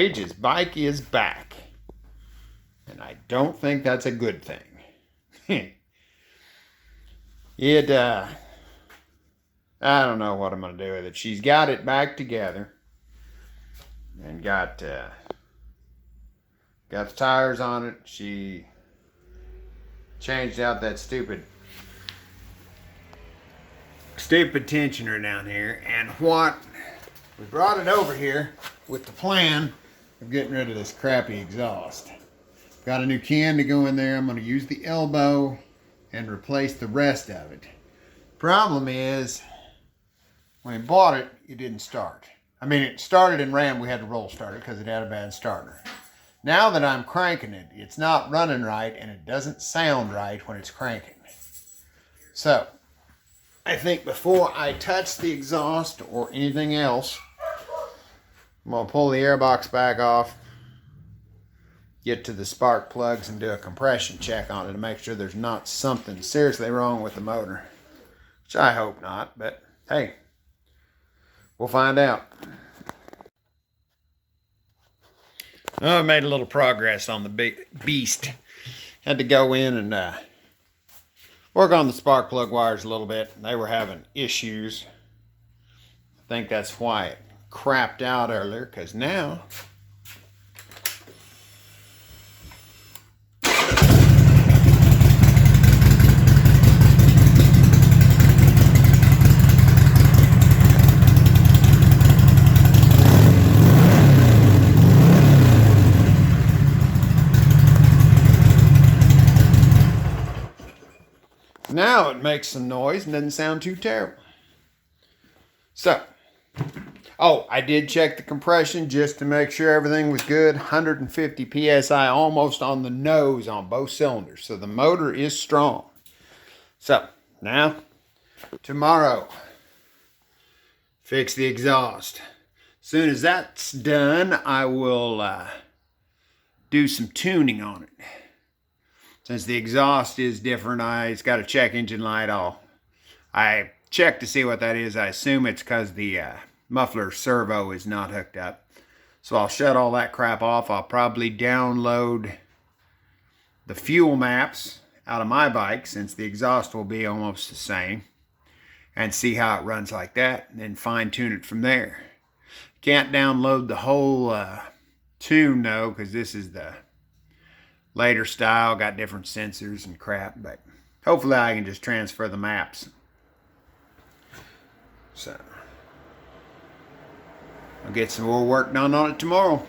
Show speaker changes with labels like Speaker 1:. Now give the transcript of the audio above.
Speaker 1: Gage's bike is back. And I don't think that's a good thing. I don't know what I'm going to do with it. She's got it back together. And got the tires on it. She changed out that stupid tensioner down here. And we brought it over here with the plan of getting rid of this crappy exhaust. Got a new can to go in there. I'm going to use the elbow and replace the rest of it. Problem is, when we bought it, it didn't start. I mean, it started and ran. We had to roll start it because it had a bad starter. Now that I'm cranking it, it's not running right and it doesn't sound right when it's cranking. So, I think before I touch the exhaust or anything else, I'm going to pull the airbox back off, get to the spark plugs and do a compression check on it to make sure there's not something seriously wrong with the motor. Which I hope not, but hey, we'll find out. Oh, I made a little progress on the beast. Had to go in and work on the spark plug wires a little bit. They were having issues. I think that's why it crapped out earlier, because now it makes some noise and doesn't sound too terrible. So, I did check the compression just to make sure everything was good. 150 PSI almost on the nose on both cylinders. So the motor is strong. So, now, tomorrow, fix the exhaust. As soon as that's done, I will do some tuning on it. Since the exhaust is different, it's got a check engine light. I checked to see what that is. I assume it's because the muffler servo is not hooked up. So I'll shut all that crap off. I'll probably download the fuel maps out of my bike, since the exhaust will be almost the same, and see how it runs like that, and then fine tune it from there. Can't download the whole tune though, because this is the later style, got different sensors and crap, but hopefully I can just transfer the maps. So, I'll get some more work done on it tomorrow.